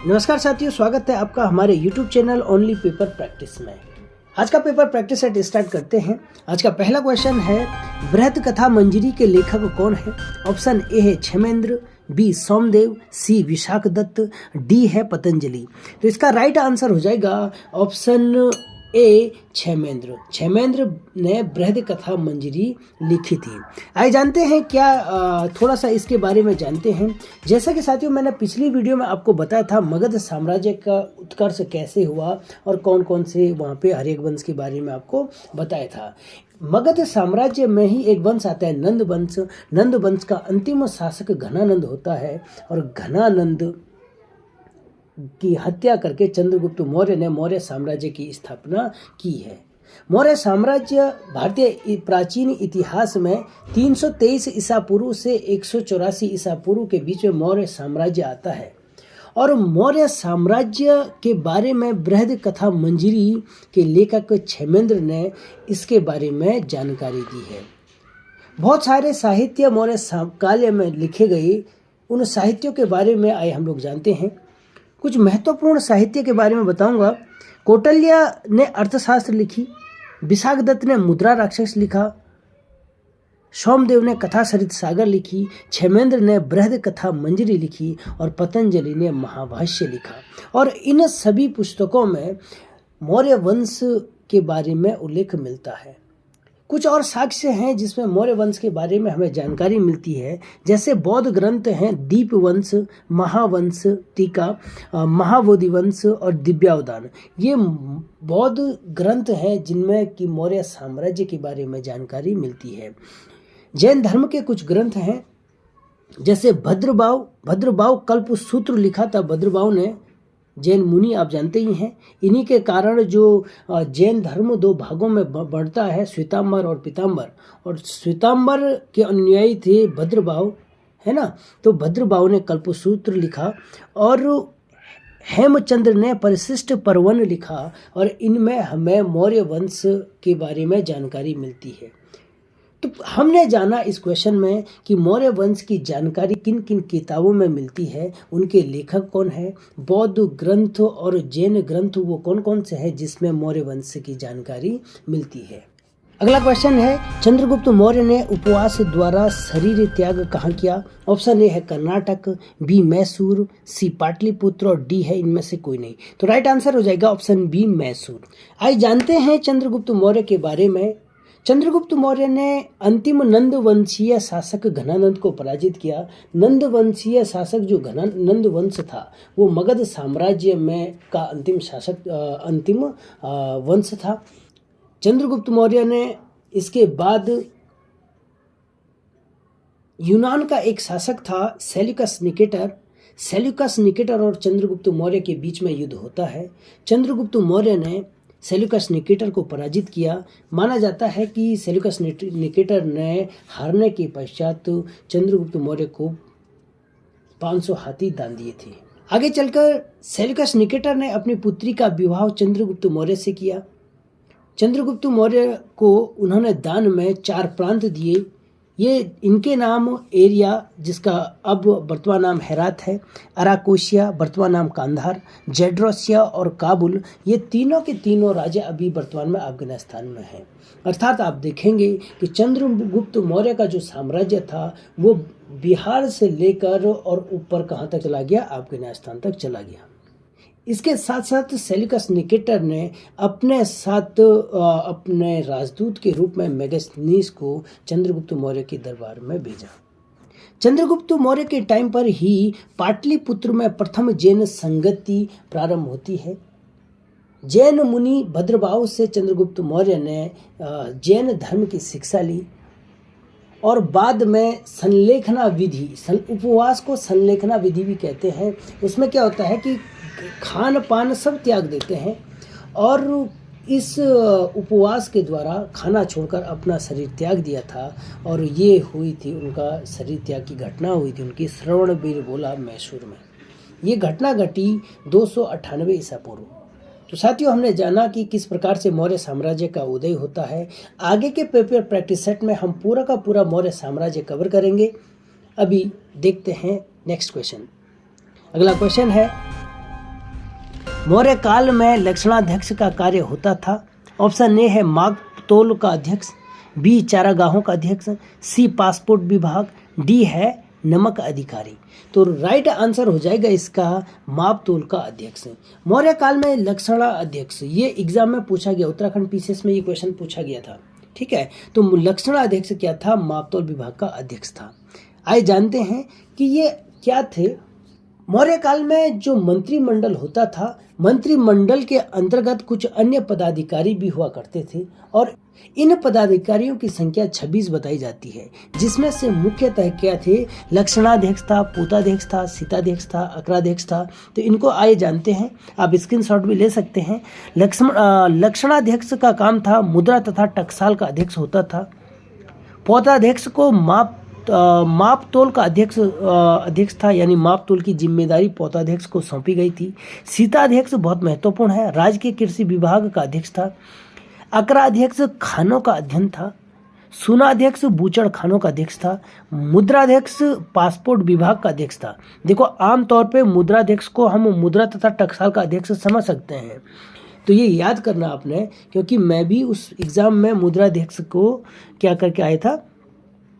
नमस्कार साथियों, स्वागत है आपका हमारे YouTube channel only paper practice में। आज का पेपर प्रैक्टिस सेट स्टार्ट करते हैं। आज का पहला क्वेश्चन है, बृहद कथा मंजरी के लेखक कौन है? ऑप्शन ए है क्षेमेंद्र, बी सोमदेव, सी विशाख दत्त, डी है पतंजलि। तो इसका राइट आंसर हो जाएगा ऑप्शन ए क्षेमेंद्र। क्षेमेंद्र ने बृहद कथा मंजरी लिखी थी। आइए जानते हैं क्या थोड़ा सा इसके बारे में जानते हैं। जैसा कि साथियों मैंने पिछली वीडियो में आपको बताया था मगध साम्राज्य का उत्कर्ष कैसे हुआ और कौन कौन से वहाँ पे हर एक वंश के बारे में आपको बताया था। मगध साम्राज्य में ही एक वंश आता है नंद वंश। नंद वंश का अंतिम शासक घनानंद होता है और घनानंद की हत्या करके चंद्रगुप्त मौर्य ने मौर्य साम्राज्य की स्थापना की है। मौर्य साम्राज्य भारतीय प्राचीन इतिहास में 323 ईसा पूर्व से 184 ईसा पूर्व के बीच में मौर्य साम्राज्य आता है और मौर्य साम्राज्य के बारे में बृहद कथा मंजरी के लेखक क्षेमेंद्र ने इसके बारे में जानकारी दी है। बहुत सारे साहित्य मौर्य काल में लिखे गए, उन साहित्यों के बारे में आइए हम लोग जानते हैं। कुछ महत्वपूर्ण साहित्य के बारे में बताऊंगा। कौटिल्य ने अर्थशास्त्र लिखी, विशाख दत्त ने मुद्रा राक्षस लिखा, सोमदेव ने कथा सरित सागर लिखी, क्षेमेंद्र ने बृहद कथा मंजरी लिखी और पतंजलि ने महाभाष्य लिखा। और इन सभी पुस्तकों में मौर्य वंश के बारे में उल्लेख मिलता है। कुछ और साक्ष्य हैं जिसमें मौर्य वंश के बारे में हमें जानकारी मिलती है, जैसे बौद्ध ग्रंथ हैं दीप वंश, महावंश टीका, महाबोधि वंश और दिव्यावदान। ये बौद्ध ग्रंथ हैं जिनमें कि मौर्य साम्राज्य के बारे में जानकारी मिलती है। जैन धर्म के कुछ ग्रंथ हैं, जैसे भद्रबाहु कल्प सूत्र लिखा था भद्रबाहु ने। जैन मुनि आप जानते ही हैं। इन्हीं के कारण जो जैन धर्म दो भागों में बढ़ता है, श्वेतांबर और पीतांबर। और श्वेतांबर के अनुयायी थे भद्रबाहु, है ना। तो भद्रबाहु ने कल्पसूत्र लिखा और हेमचंद्र ने परिशिष्ट पर्वन लिखा और इनमें हमें मौर्य वंश के बारे में जानकारी मिलती है। तो हमने जाना इस क्वेश्चन में कि मौर्य वंश की जानकारी किन किन किताबों में मिलती है, उनके लेखक कौन है, बौद्ध ग्रंथ और जैन ग्रंथ वो कौन कौन से हैं जिसमें मौर्य वंश की जानकारी मिलती है। अगला क्वेश्चन है, चंद्रगुप्त मौर्य ने उपवास द्वारा शरीर त्याग कहाँ किया? ऑप्शन ए है कर्नाटक, बी मैसूर, सी पाटलिपुत्र और डी है इनमें से कोई नहीं। तो राइट आंसर हो जाएगा ऑप्शन बी मैसूर। आइए जानते हैं चंद्रगुप्त मौर्य के बारे में। चंद्रगुप्त मौर्य ने अंतिम नंद वंशीय शासक घनानंद को पराजित किया। नंद वंशीय शासक जो नंद वंश था वो मगध साम्राज्य में का अंतिम वंश था। चंद्रगुप्त मौर्य ने इसके बाद यूनान का एक शासक था सेल्यूकस निकेटर और चंद्रगुप्त मौर्य के बीच में युद्ध होता है। चंद्रगुप्त मौर्य ने सेल्यूकस निकेटर को पराजित किया। माना जाता है कि सेल्यूकस निकेटर ने हारने के पश्चात चंद्रगुप्त मौर्य को 500 हाथी दान दिए थे। आगे चलकर सेल्यूकस निकेटर ने अपनी पुत्री का विवाह चंद्रगुप्त मौर्य से किया। चंद्रगुप्त मौर्य को उन्होंने दान में 4 प्रांत दिए। ये इनके नाम एरिया, जिसका अब वर्तमान नाम हेरात है, अराकोशिया वर्तमान नाम कांधार, जेड्रोसिया और काबुल, ये तीनों के तीनों राज्य अभी वर्तमान में अफगानिस्तान में हैं। अर्थात आप देखेंगे कि चंद्रगुप्त मौर्य का जो साम्राज्य था वो बिहार से लेकर और ऊपर कहाँ तक चला गया? अफगानिस्तान तक चला गया। इसके साथ साथ सेल्यूकस निकेटर ने अपने साथ अपने राजदूत के रूप में मेगस्थनीस को चंद्रगुप्त मौर्य के दरबार में भेजा। चंद्रगुप्त मौर्य के टाइम पर ही पाटलिपुत्र में प्रथम जैन संगति प्रारंभ होती है। जैन मुनि भद्रबाहु से चंद्रगुप्त मौर्य ने जैन धर्म की शिक्षा ली और बाद में संलेखना विधि, उपवास को संलेखना विधि भी कहते हैं। उसमें क्या होता है कि खान पान सब त्याग देते हैं और इस उपवास के द्वारा खाना छोड़कर अपना शरीर त्याग दिया था और ये हुई थी उनका शरीर त्याग की घटना हुई थी उनकी श्रवणबेलगोला मैसूर में। ये घटना घटी 298 ईसा पूर्व। तो साथियों हमने जाना कि किस प्रकार से मौर्य साम्राज्य का उदय होता है। आगे के पेपर प्रैक्टिस सेट में हम पूरा का पूरा मौर्य साम्राज्य कवर करेंगे। अभी देखते हैं नेक्स्ट क्वेश्चन। अगला क्वेश्चन है, मौर्य काल में लक्षणाध्यक्ष का कार्य होता था। ऑप्शन ए है माप तोल का अध्यक्ष, बी चारागाहों का अध्यक्ष, सी पासपोर्ट विभाग, डी है नमक अधिकारी। तो राइट आंसर हो जाएगा इसका माप तोल का अध्यक्ष। मौर्य काल में लक्षणा अध्यक्ष, ये एग्जाम में पूछा गया, उत्तराखंड पीसीएस में ये क्वेश्चन पूछा गया था। ठीक है, तो लक्षणा अध्यक्ष क्या था? माप तोल विभाग का अध्यक्ष था। आइए जानते हैं कि ये क्या थे। मौर्य काल में जो मंत्रिमंडल होता था, मंत्रिमंडल के अंतर्गत कुछ अन्य पदाधिकारी भी हुआ करते थे और इन पदाधिकारियों की संख्या 26 बताई जाती है, जिसमें से मुख्यतः क्या थे? लक्षणाध्यक्ष था, पूताध्यक्ष था, सीताध्यक्ष था, अकराध्यक्ष था। तो इनको आइए जानते हैं, आप स्क्रीनशॉट भी ले सकते हैं। लक्षणाध्यक्ष का काम था मुद्रा तथा टकसाल का अध्यक्ष होता था। पौताध्यक्ष को माप तोल का अध्यक्ष था, यानी माप तोल की जिम्मेदारी पौताध्यक्ष को सौंपी गई थी। सीताध्यक्ष बहुत महत्वपूर्ण है, राज्य के कृषि विभाग का अध्यक्ष था। अकराध्यक्ष खानों का अध्ययन था। सुनाध्यक्ष बूचड़ खानों का अध्यक्ष था। मुद्राध्यक्ष पासपोर्ट विभाग का अध्यक्ष था। देखो, आमतौर पे मुद्राध्यक्ष को हम मुद्रा तथा टकसाल का अध्यक्ष समझ सकते हैं, तो ये याद करना आपने, क्योंकि मैं भी उस एग्जाम में मुद्राध्यक्ष को क्या करके आया था,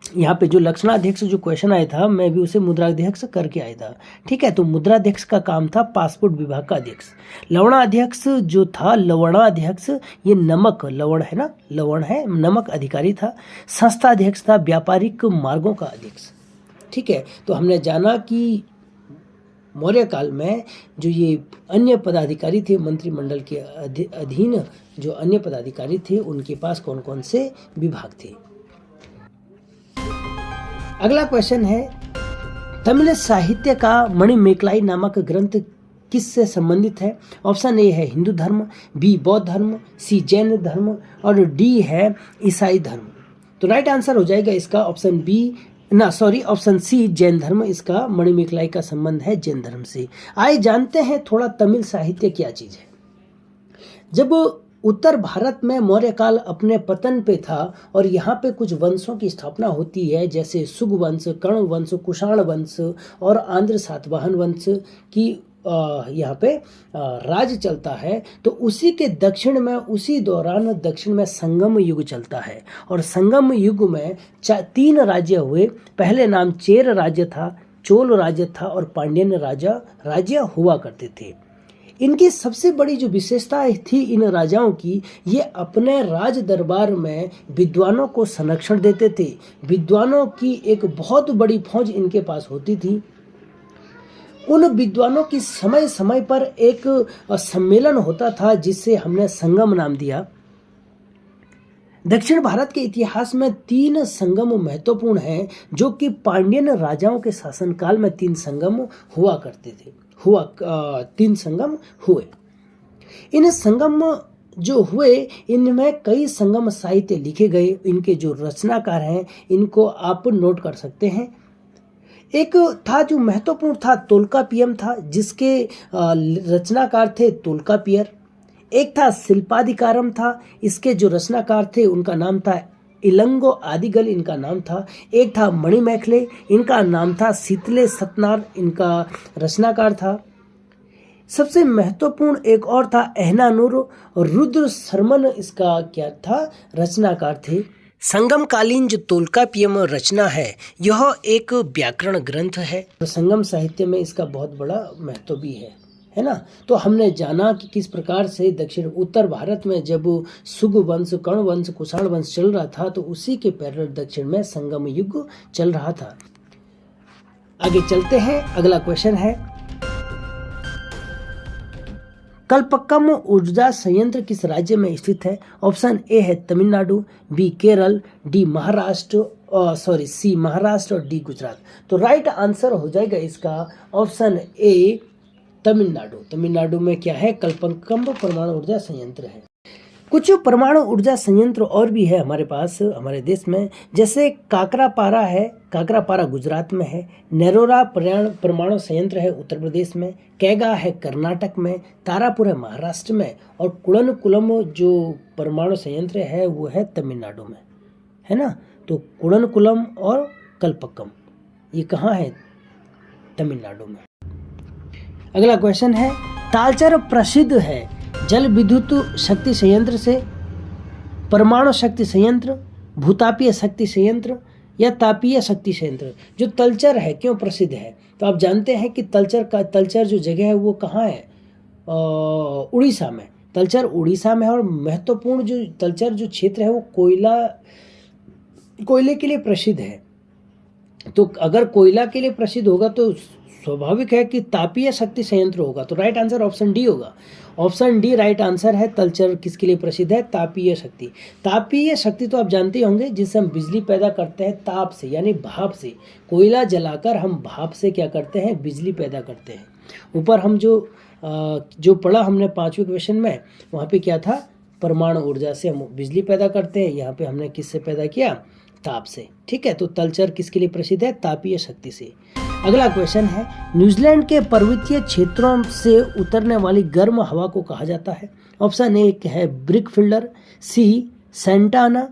यहाँ पे जो लक्षणाध्यक्ष जो क्वेश्चन आया था, मैं भी उसे मुद्राध्यक्ष करके आया था। ठीक है, तो मुद्राध्यक्ष का काम था पासपोर्ट विभाग का अध्यक्ष। लवणाध्यक्ष जो था, लवणाध्यक्ष ये नमक, लवण है ना, लवण है, नमक अधिकारी था। संस्थाध्यक्ष था व्यापारिक मार्गों का अध्यक्ष। ठीक है, तो हमने जाना कि मौर्य काल में जो ये अन्य पदाधिकारी थे, मंत्रिमंडल के अधीन जो अन्य पदाधिकारी थे, उनके पास कौन कौन से विभाग थे। अगला क्वेश्चन है, तमिल साहित्य का मणिमेखलाई नामक ग्रंथ किससे संबंधित है? ऑप्शन ए है हिंदू धर्म, बी बौद्ध धर्म, सी जैन धर्म और डी है ईसाई धर्म। तो राइट आंसर हो जाएगा इसका ऑप्शन सी जैन धर्म। इसका मणिमेखलाई का संबंध है जैन धर्म से। आइए जानते हैं थोड़ा तमिल साहित्य क्या चीज है। जब उत्तर भारत में मौर्य काल अपने पतन पे था और यहाँ पे कुछ वंशों की स्थापना होती है, जैसे सुग वंश, कर्ण वंश, कुषाण वंश और आंध्र सातवाहन वंश की यहाँ पे राज चलता है, तो उसी के दक्षिण में, उसी दौरान दक्षिण में संगम युग चलता है और संगम युग में 3 राज्य हुए। पहले नाम चेर राज्य था, चोल राज्य था और पांड्यन राज्य हुआ करते थे। इनकी सबसे बड़ी जो विशेषता थी इन राजाओं की, ये अपने राज दरबार में विद्वानों को संरक्षण देते थे। विद्वानों की एक बहुत बड़ी फौज इनके पास होती थी। उन विद्वानों की समय समय पर एक सम्मेलन होता था, जिससे हमने संगम नाम दिया। दक्षिण भारत के इतिहास में 3 संगम महत्वपूर्ण हैं, जो कि पांड्यन राजाओं के शासनकाल में 3 संगम हुआ करते थे। 3 संगम हुए। इन संगम जो हुए, इनमें कई संगम साहित्य लिखे गए। इनके जो रचनाकार हैं, इनको आप नोट कर सकते हैं। एक था जो महत्वपूर्ण था, तोल्कापियम था, जिसके रचनाकार थे तोल्कापियर। एक था शिल्पाधिकारम था, इसके जो रचनाकार थे उनका नाम था इलंगो आदिगल, इनका नाम था। एक था मणिमेखले, इनका नाम था शीतले सतनार, इनका रचनाकार था। सबसे महत्वपूर्ण एक और था एहनानुर और रुद्र शर्मन, इसका क्या था, रचनाकार थे। संगम कालीन जो तोल्कापियम रचना है, यह एक व्याकरण ग्रंथ है। संगम साहित्य में इसका बहुत बड़ा महत्व भी है ना। तो हमने जाना कि किस प्रकार से दक्षिण उत्तर भारत में जब सुग वंश, कर्ण वंश, कुषाण वंश चल रहा था, तो उसी के पैरेलल दक्षिण में संगम युग चल रहा था। आगे चलते हैं, अगला क्वेश्चन है, कल्पक्कम ऊर्जा संयंत्र किस राज्य में स्थित है? ऑप्शन ए है Tamil Nadu, B Kerala, D C Maharashtra और डी गुजरात। तो राइट आंसर हो जाएगा इसका ऑप्शन ए तमिलनाडु। तमिलनाडु में क्या है, कल्पक्कम परमाणु ऊर्जा संयंत्र है। कुछ परमाणु ऊर्जा संयंत्र और भी है हमारे पास, हमारे देश में, जैसे काकरापारा है, काकरापारा गुजरात में है। नेरोरा परमाणु संयंत्र है उत्तर प्रदेश में। कैगा है कर्नाटक में। तारापुर है महाराष्ट्र में। और कुड़नकुलम जो परमाणु संयंत्र है वो है तमिलनाडु में, है ना। तो कुड़नकुलम और कल्पक्कम ये कहाँ है, तमिलनाडु में। अगला क्वेश्चन है, तालचेर प्रसिद्ध है जल विद्युत शक्ति संयंत्र से, परमाणु शक्ति संयंत्र, भूतापीय शक्ति संयंत्र या तापीय शक्ति संयंत्र। जो तलचर है क्यों प्रसिद्ध है, तो आप जानते हैं कि तलचर जो जगह है वो कहाँ है, उड़ीसा में। तलचर उड़ीसा में है और महत्वपूर्ण जो तलचर जो क्षेत्र है वो कोयले के लिए प्रसिद्ध है। तो अगर कोयला के लिए प्रसिद्ध होगा तो स्वाभाविक है कि तापीय शक्ति संयंत्र होगा। तो राइट आंसर ऑप्शन डी होगा। ऑप्शन डी राइट आंसर है। तलचर किसके लिए प्रसिद्ध है, तापीय शक्ति। तापीय शक्ति तो आप जानते होंगे जिससे हम बिजली पैदा करते हैं ताप से, यानी भाप से। कोयला जलाकर हम भाप से क्या करते हैं, बिजली पैदा करते हैं। ऊपर हम जो पढ़ा हमने 5वें क्वेश्चन में, वहाँ पे क्या था, परमाणु ऊर्जा से हम बिजली पैदा करते हैं। यहाँ पे हमने किससे पैदा किया, ताप से। ठीक है, तो तलचर किसके लिए प्रसिद्ध है, तापीय शक्ति से। अगला क्वेश्चन है, न्यूजीलैंड के पर्वतीय क्षेत्रों से उतरने वाली गर्म हवा को कहा जाता है। ऑप्शन ए है ब्रिकफील्डर, सी सेंटाना,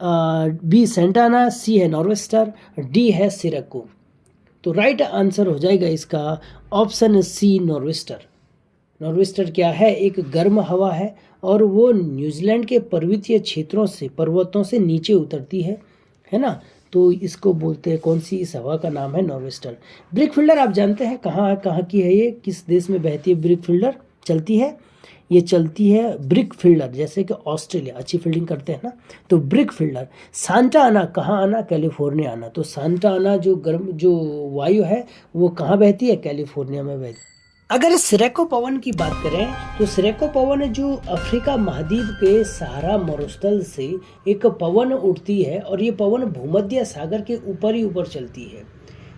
बी सेंटाना, सी है नॉर्वेस्टर, डी है सिरको। तो राइट आंसर हो जाएगा इसका ऑप्शन सी नॉर्वेस्टर। नॉर्वेस्टर क्या है, एक गर्म हवा है और वो न्यूजीलैंड के पर्वतीय क्षेत्रों से, पर्वतों से नीचे उतरती है ना। तो इसको बोलते हैं, कौन सी, इस हवा का नाम है नॉर्वेस्टर। ब्रिकफील्डर आप जानते हैं कहाँ की है, ये किस देश में बहती है ब्रिकफील्डर चलती है, ये चलती है ब्रिकफील्डर जैसे कि ऑस्ट्रेलिया, अच्छी फील्डिंग करते हैं ना। तो ब्रिकफील्डर। सांता आना कहाँ आना, कैलिफोर्निया आना। तो सांता आना जो वायु है वो कहाँ बहती है, कैलिफोर्निया में बहती है। अगर सिरेको पवन की बात करें तो सिरेको पवन जो अफ्रीका महाद्वीप के सहारा मरुस्थल से एक पवन उठती है और ये पवन भूमध्य सागर के ऊपर ही ऊपर चलती है।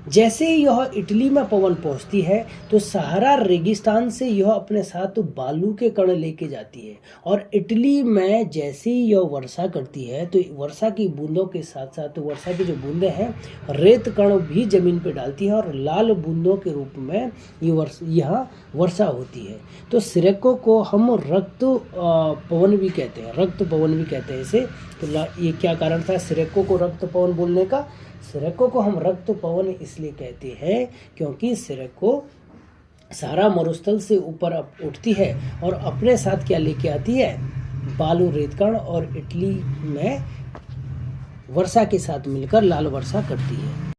जैसे ही यह इटली में पवन पहुंचती है तो सहारा रेगिस्तान से यह अपने साथ बालू के कण लेके जाती है और इटली में जैसे ही यह वर्षा करती है तो वर्षा की बूंदों के साथ साथ वर्षा की जो बूंदें हैं रेत कण भी जमीन पर डालती है और लाल बूंदों के रूप में यहाँ वर्षा होती है। तो सिरेको को हम रक्त पवन भी कहते हैं, रक्त पवन भी कहते हैं इसे। तो ये क्या कारण था सिरेको को रक्त पवन बोलने का? सिरेको को हम रक्त पवन इसलिए कहते हैं क्योंकि सिरेको सहारा मरुस्थल से ऊपर उठती है और अपने साथ क्या लेके आती है, बालू रेतकण, और इटली में वर्षा के साथ मिलकर लाल वर्षा करती है।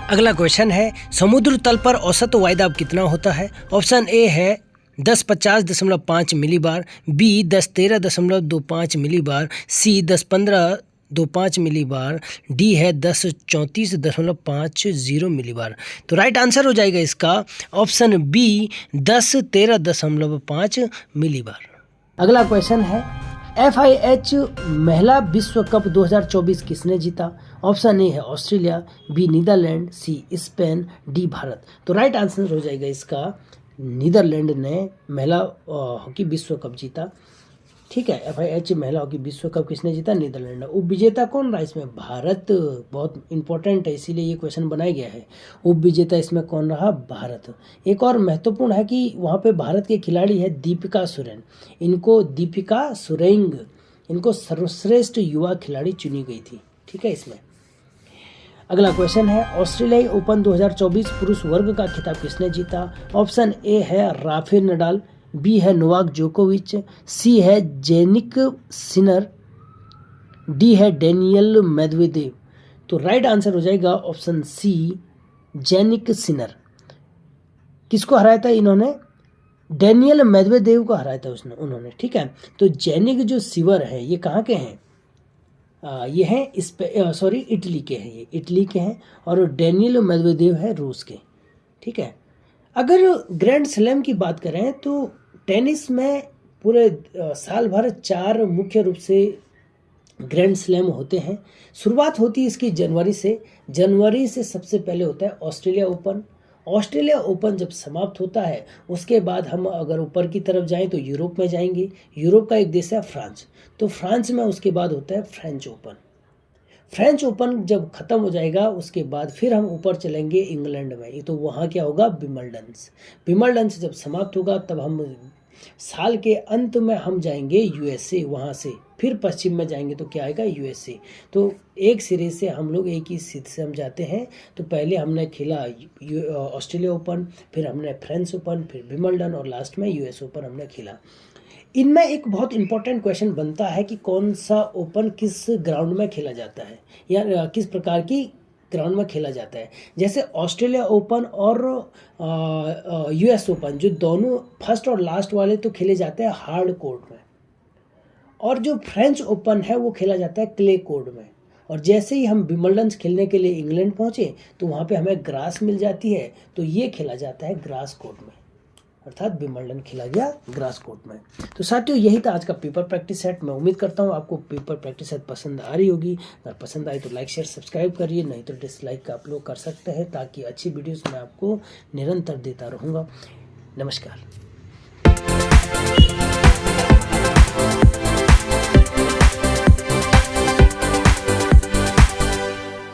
अगला क्वेश्चन है, समुद्र तल पर औसत वायुदाब कितना होता है? ऑप्शन ए है 1050.5 मिलीबार, बी 1013.25 मिलीबार, सी 1015.25 मिलीबार, डी है 1034.50 मिलीबार। तो राइट आंसर हो जाएगा इसका ऑप्शन बी 1013.5 मिलीबार। अगला क्वेश्चन है, FIH महिला विश्व कप 2024 किसने जीता? ऑप्शन ए है Australia, B Netherlands, C Spain, D Bharat. तो राइट आंसर हो जाएगा इसका नीदरलैंड ने महिला हॉकी विश्व कप जीता। ठीक है, FIH महिला हॉकी विश्व कप किसने जीता? नीदरलैंड। उप विजेता कौन रहा इसमें? भारत। बहुत इंपॉर्टेंट है इसीलिए ये क्वेश्चन बनाया गया है। उप विजेता इसमें कौन रहा? भारत। एक और महत्वपूर्ण है कि वहाँ पे भारत के खिलाड़ी है दीपिका सुरेन, इनको सर्वश्रेष्ठ युवा खिलाड़ी चुनी गई थी। ठीक है, इसमें अगला क्वेश्चन है, ऑस्ट्रेलियाई ओपन 2024 पुरुष वर्ग का खिताब किसने जीता? ऑप्शन ए है राफेल नडाल, बी है नोवाक जोकोविच, सी है जेनिक सिनर, डी है डेनियल मेदवेदेव। तो राइट आंसर हो जाएगा ऑप्शन सी जेनिक सिनर। किसको हराया था इन्होंने? डेनियल मेदवेदेव को हराया था उन्होंने। ठीक है, तो जेनिक जो सिवर है ये कहाँ के हैं? ये हैं इटली के हैं, ये इटली के हैं, और डेनियल मेदवेदेव है रूस के। ठीक है, अगर ग्रैंड स्लैम की बात करें तो टेनिस में पूरे साल भर 4 मुख्य रूप से ग्रैंड स्लैम होते हैं। शुरुआत होती है इसकी जनवरी से सबसे पहले होता है ऑस्ट्रेलिया ओपन। ऑस्ट्रेलिया ओपन जब समाप्त होता है उसके बाद हम अगर ऊपर की तरफ जाएं तो यूरोप में जाएंगे। यूरोप का एक देश है फ्रांस, तो फ्रांस में उसके बाद होता है फ्रेंच ओपन। फ्रेंच ओपन जब खत्म हो जाएगा उसके बाद फिर हम ऊपर चलेंगे इंग्लैंड में, तो वहाँ क्या होगा? विंबलडन जब समाप्त होगा तब हम साल के अंत में हम जाएंगे यूएसए, वहाँ से फिर पश्चिम में जाएंगे तो क्या आएगा यूएसए। तो एक सिरे से हम लोग एक ही सिरे से हम जाते हैं। तो पहले हमने खेला ऑस्ट्रेलिया ओपन, फिर हमने फ्रेंच ओपन, फिर विंबलडन और लास्ट में यूएस ओपन हमने खेला। इनमें एक बहुत इंपॉर्टेंट क्वेश्चन बनता है कि कौन सा ओपन किस ग्राउंड में खेला जाता है या किस प्रकार की ग्राउंड में खेला जाता है। जैसे ऑस्ट्रेलिया ओपन और यूएस ओपन जो दोनों फर्स्ट और लास्ट वाले तो खेले जाते हैं हार्ड कोर्ट में, और जो फ्रेंच ओपन है वो खेला जाता है क्ले कोर्ट में। और जैसे ही हम विंबलडन खेलने के लिए इंग्लैंड पहुँचे तो वहाँ पे हमें ग्रास मिल जाती है, तो ये खेला जाता है ग्रास कोर्ट में, अर्थात विंबलडन खेला गया ग्रास कोर्ट में। तो साथियों यही था आज का पेपर प्रैक्टिस सेट। मैं उम्मीद करता हूँ आपको पेपर प्रैक्टिस सेट पसंद आ रही होगी। अगर पसंद आई तो लाइक शेयर सब्सक्राइब करिए, नहीं तो डिसलाइक का आप लोग कर सकते हैं, ताकि अच्छी वीडियोस मैं आपको निरंतर देता रहूँगा। नमस्कार।